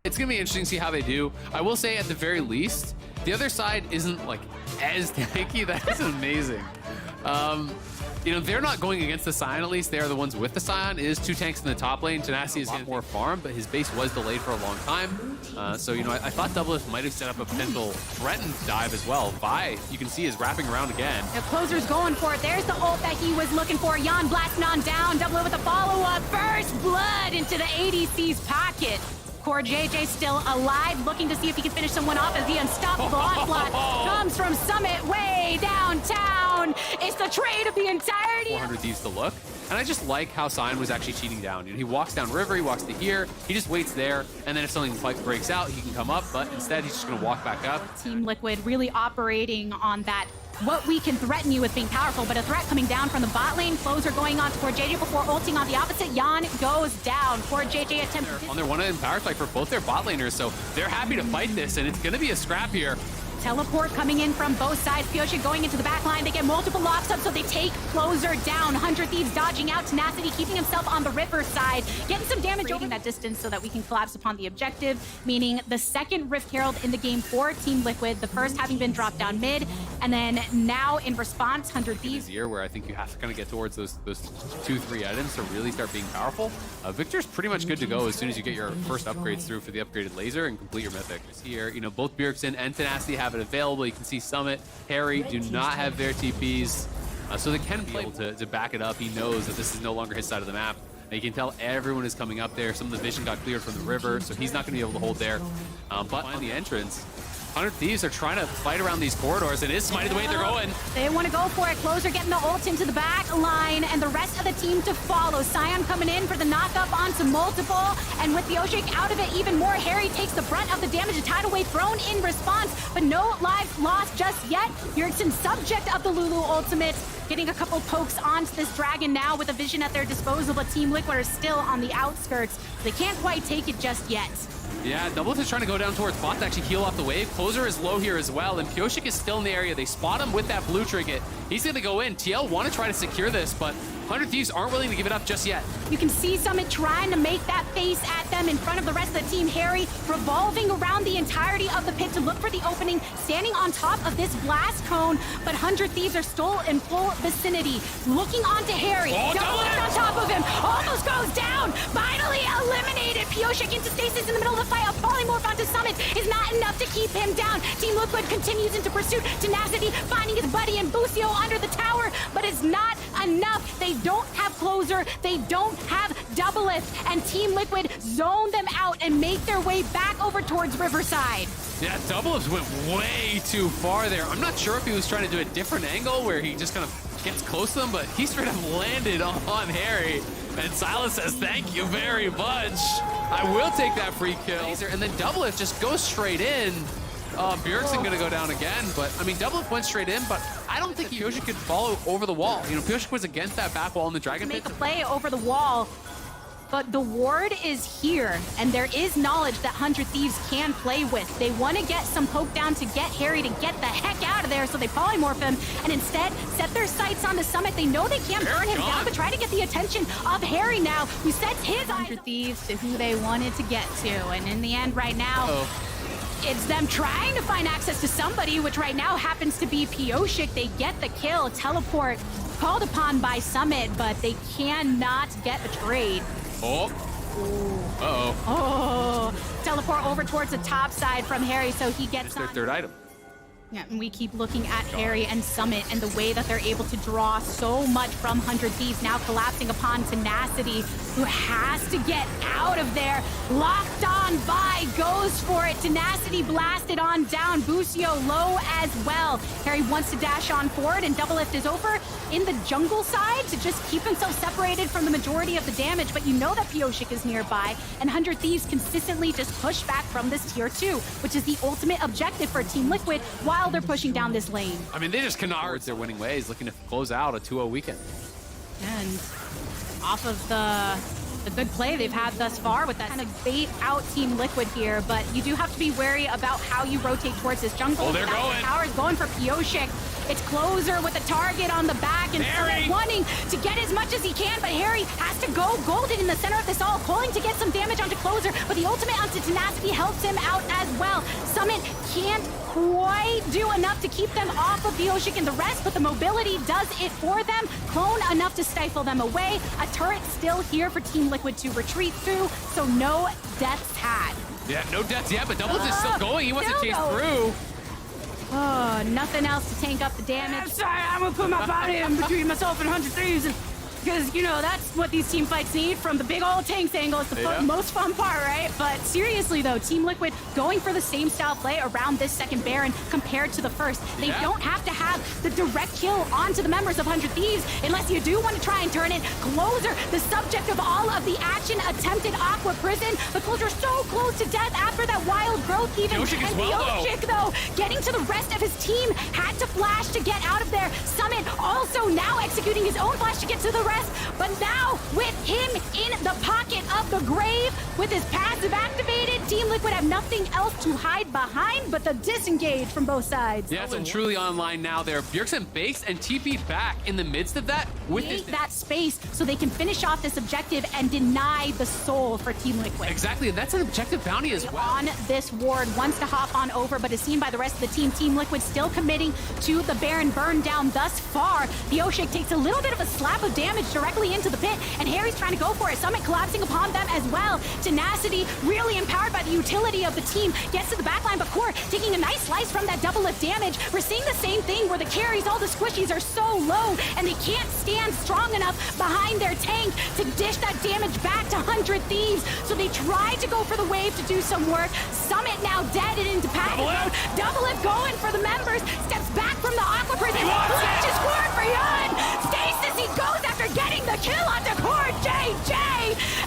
It's going to be interesting to see how they do. I will say, at the very least, the other side isn't like as tanky. That is amazing. You know, they're not going against the Scion, at least. They are the ones with the Scion. It is 2 tanks in the top lane. Tenacity is getting more farm, but his base was delayed for a long time. So, you know, I thought Doublelift might have set up a potential threatened dive as well. Vi, you can see, is wrapping around again. The closer's going for it. There's the ult that he was looking for. Jan blasting on down. Doublelift with a follow-up. First blood into the ADC's pocket. Core JJ still alive, looking to see if he can finish someone off as the unstoppable onslaught comes from Summit way downtown. It's the trade of the entirety. 400 Thieves to look. And I just like how Scion was actually cheating down. You know, he walks down river, he walks to here, he just waits there, and then if something breaks out, he can come up, but instead he's just gonna walk back up. Team Liquid really operating on that what we can threaten you with being powerful, but a threat coming down from the bot lane. Closer going on toward JJ before ulting on the opposite. Jan goes down. Poor JJ attempts on their one-in power fight for both their bot laners, so they're happy to fight this, and it's gonna be a scrap here. Teleport coming in from both sides. Pyosik going into the back line. They get multiple locks up, so they take Closer down. 100 Thieves dodging out. Tenacity keeping himself on the river side. Getting some damage over that distance so that we can collapse upon the objective, meaning the second Rift Herald in the game for Team Liquid, the first having been dropped down mid, and then now in response, 100 Thieves. This year where I think you have to kind of get towards those 2-3 items to really start being powerful. Victor's pretty much good to go as soon as you get your first upgrades through for the upgraded laser and complete your mythic. Here, you know, both Bjergsen and Tenacity have it available. You can see Summit, Harry do not have their TPs, so they can be able to back it up. He knows that this is no longer his side of the map. And you can tell everyone is coming up there. Some of the vision got cleared from the river, so he's not going to be able to hold there. But on the entrance, 100 Thieves are trying to fight around these corridors. It is Smitey the way they're going. They want to go for it. Closer getting the ult into the back line, and the rest of the team to follow. Scion coming in for the knock-up onto multiple, and with Pyosik out of it even more, Harry takes the brunt of the damage. A tidal wave thrown in response, but no lives lost just yet. Bjergsen, subject of the Lulu ultimate, getting a couple pokes onto this dragon now with a vision at their disposal, but Team Liquid are still on the outskirts. They can't quite take it just yet. Yeah, Doublelift is trying to go down towards bot to actually heal off the wave. Closer is low here as well, and Pyosik is still in the area. They spot him with that blue trinket. He's going to go in. TL want to try to secure this, but 100 Thieves aren't willing to give it up just yet. You can see Summit trying to make that face at them in front of the rest of the team. Harry revolving around the entirety of the pit to look for the opening, standing on top of this blast cone, but 100 Thieves are still in full vicinity. Looking onto Harry. Doublelift on top of him. Almost goes down. Finally eliminated. Pyosik into stasis in the middle of the fight. A polymorph onto Summit is not enough to keep him down. Team Liquid continues into pursuit. Tenacity finding his buddy and Bucio under the tower, but it's not enough. They don't have Closer, they don't have Doublelift, and Team Liquid zone them out and make their way back over towards Riverside. Yeah, Doublelift went way too far there. I'm not sure if he was trying to do a different angle where he just kind of gets close to them, but he straight up landed on Harry. And Silas says, thank you very much. I will take that free kill. And then Doublelift just goes straight in. Bjergsen gonna go down again, but I mean, Doublelift went straight in, but I don't think Pyosik could follow over the wall. You know, Pyosik was against that back wall in the Dragon Pit. Make a play over the wall, but the ward is here, and there is knowledge that 100 Thieves can play with. They want to get some poke down to get Harry to get the heck out of there, so they polymorph him, and instead set their sights on the Summit. They know they can't burn him down, but try to get the attention of Harry now, who sets his 100 Thieves to who they wanted to get to, and in the end right now, it's them trying to find access to somebody, which right now happens to be Pyosik. They get the kill. Teleport called upon by Summit, but they cannot get the trade. Oh. Uh-oh. Oh. Teleport over towards the top side from Harry, so he gets their third item. Yeah, and we keep looking at Harry and Summit and the way that they're able to draw so much from 100 Thieves, now collapsing upon Tenacity, who has to get out of there. Locked on by, goes for it. Tenacity blasted on down. Bucio low as well. Harry wants to dash on forward, and Doublelift is over in the jungle side to just keep himself separated from the majority of the damage, but you know that Pyosik is nearby, and 100 Thieves consistently just push back from this tier 2, which is the ultimate objective for Team Liquid while they're pushing down this lane. I mean, they just cannot towards their winning ways, looking to close out a 2-0 weekend. And off of the good play they've had thus far with that kind of bait out Team Liquid here, but you do have to be wary about how you rotate towards this jungle. Oh, they're going. Power's going for Pyosik. It's Closer with a target on the back, and Summit wanting to get as much as he can, but Harry has to go golden in the center of this all, pulling to get some damage onto Closer, but the ultimate onto Tenacity helps him out as well. Summit can't quite do enough to keep them off of Bioshik and the rest, but the mobility does it for them. Clone enough to stifle them away. A turret still here for Team Liquid to retreat through, so no deaths had. Yeah, no deaths yet, but Doubles is still going. He wants to chase through. Oh, nothing else to tank up the damage. I'm sorry, I'm gonna put my body in between myself and 100 Thieves, because, you know, that's what these team fights need from the big old tanks angle. It's the most fun part, right? But seriously, though, Team Liquid going for the same style play around this second Baron compared to the first. They don't have to have the direct kill onto the members of 100 Thieves unless you do want to try and turn it. Closer, the subject of all of the action, attempted Aqua Prison. The Closer so close to death after that wild growth even. Bioshik And Bioshik, though, getting to the rest of his team, had to flash to get out of there. Summit also now executing his own flash to get to the rest. But now, with him in the pocket of the grave, with his passive activated, Team Liquid have nothing else to hide behind but the disengage from both sides. Yes, and truly online now there. Bjergsen bakes and TP'd back in the midst of that with Create that space so they can finish off this objective and deny the soul for Team Liquid. Exactly, and that's an objective bounty as well. On this ward, wants to hop on over, but is seen by the rest of the team. Team Liquid still committing to the Baron burn down thus far. Bioshik takes a little bit of a slap of damage directly into the pit, and Harry's trying to go for it. Summit collapsing upon them as well. Tenacity, really empowered by the utility of the team, gets to the backline, but Core taking a nice slice from that double lift damage. We're seeing the same thing where the carries, all the squishies are so low, and they can't stand strong enough behind their tank to dish that damage back to 100 Thieves. So they try to go for the wave to do some work. Summit now dead and into panic mode. Double lift going for the members. Steps back from the Aqua Prison. Just scored for Yun. Stasis, he goes after getting the kill onto Core JJ.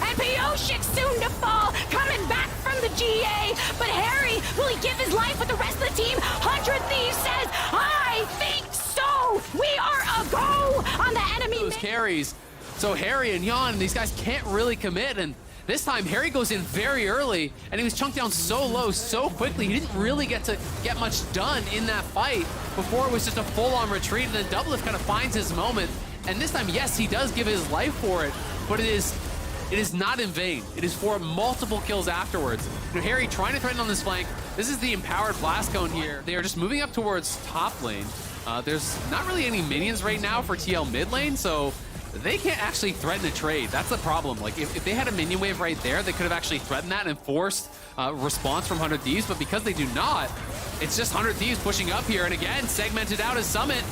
And Bioshik soon to fall, coming back from the GA. But Harry, will he give his life with the rest of the team? 100 Thieves says, I think so. We are a go on the enemy. Those carries. So Harry and Jan, these guys can't really commit, and this time Harry goes in very early, and he was chunked down so low so quickly. He didn't really get much done in that fight before it was just a full-on retreat, and then Doublelift kind of finds his moment. And this time, yes, he does give his life for it, but it is not in vain. It is for multiple kills afterwards. You know, Harry trying to threaten on this flank. This is the empowered blast cone here. They are just moving up towards top lane. There's not really any minions right now for TL mid lane, so they can't actually threaten a trade. That's the problem. Like, if they had a minion wave right there, they could have actually threatened that and forced response from 100 Thieves, but because they do not, it's just 100 Thieves pushing up here, and again, segmented out as Summit.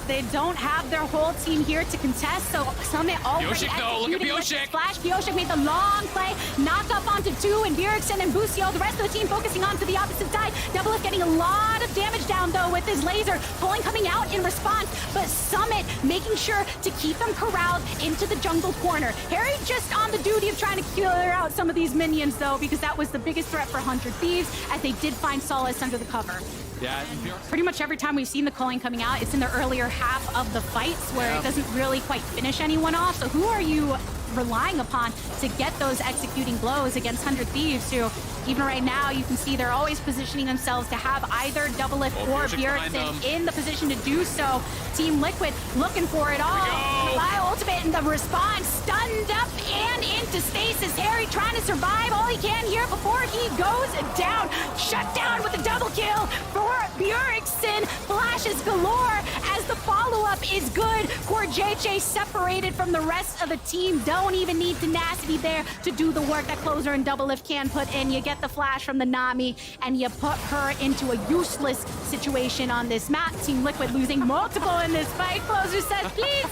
They don't have their whole team here to contest, so Summit already Bioshik, though, look at Bioshik. Flash. Bioshik made the long play, knock up onto 2, and Bjergsen and Busio, the rest of the team focusing on to the opposite side. Doublelift getting a lot of damage down, though, with his laser. Pulling coming out in response, but Summit making sure to keep them corralled into the jungle corner. Harry just on the duty of trying to clear out some of these minions, though, because that was the biggest threat for 100 Thieves, as they did find solace under the cover. Yeah, pretty much every time we've seen the culling coming out, it's in the earlier half of the fights where it doesn't really quite finish anyone off. So who are you relying upon to get those executing blows against 100 Thieves, who even right now you can see they're always positioning themselves to have either Doublelift or Bjergsen in the position to do so. Team Liquid looking for it all. By ultimate in the response, stunned up and into stasis. Harry trying to survive all he can here before he goes down. Shut down with a double kill for Bjergsen. Flashes galore as the follow-up is good. Core JJ separated from the rest of the team. Don't even need tenacity there to do the work that Closer and Doublelift can put in. You get the flash from the Nami and you put her into a useless situation on this map. Team Liquid losing multiple in this fight. Closer says, please,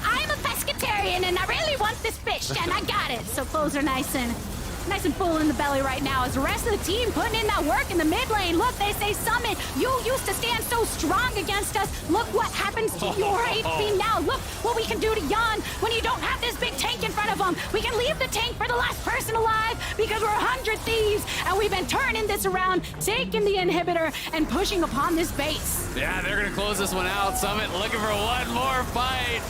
I'm a pescatarian and I really want this fish, and I got it. So Closer nice and full in the belly right now as the rest of the team putting in that work in the mid lane. Look, they say, Summit, you used to stand so strong against us. Look what happens to your HP now. Look what we can do to Jan when you don't have this big tank in front of him. We can leave the tank for the last person alive because we're 100 Thieves, and we've been turning this around, taking the inhibitor and pushing upon this base. Yeah, they're gonna close this one out. Summit looking for one more fight.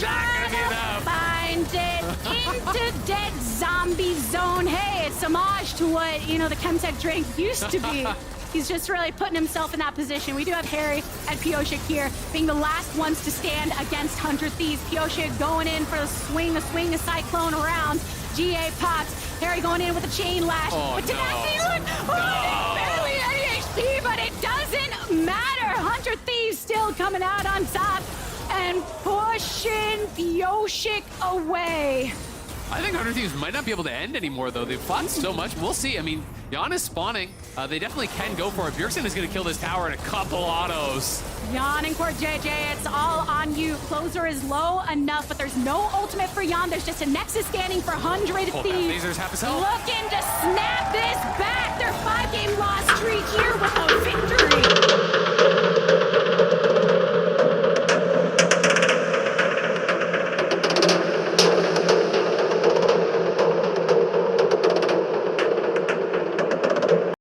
Not gonna be enough. Find it into dead zombie zone. Hey, it's homage to what, you know, the Chemtech drink used to be. He's just really putting himself in that position. We do have Harry and Pioshik here being the last ones to stand against 100 Thieves. Pioshik going in for the swing a cyclone around. GA pops. Harry going in with a chain lash. But tenacity, barely any HP, but it doesn't matter. 100 Thieves still coming out on top and pushing Pioshik away. I think 100 Thieves might not be able to end anymore, though. They've fought so much. We'll see. I mean, Jan is spawning. They definitely can go for it. Bjergsen is going to kill this tower in a couple autos. Jan and Court JJ, it's all on you. Closer is low enough, but there's no ultimate for Jan. There's just a Nexus scanning for 100 Thieves. Lasers half his health. Looking to snap this back. Their 5-game loss streak here with a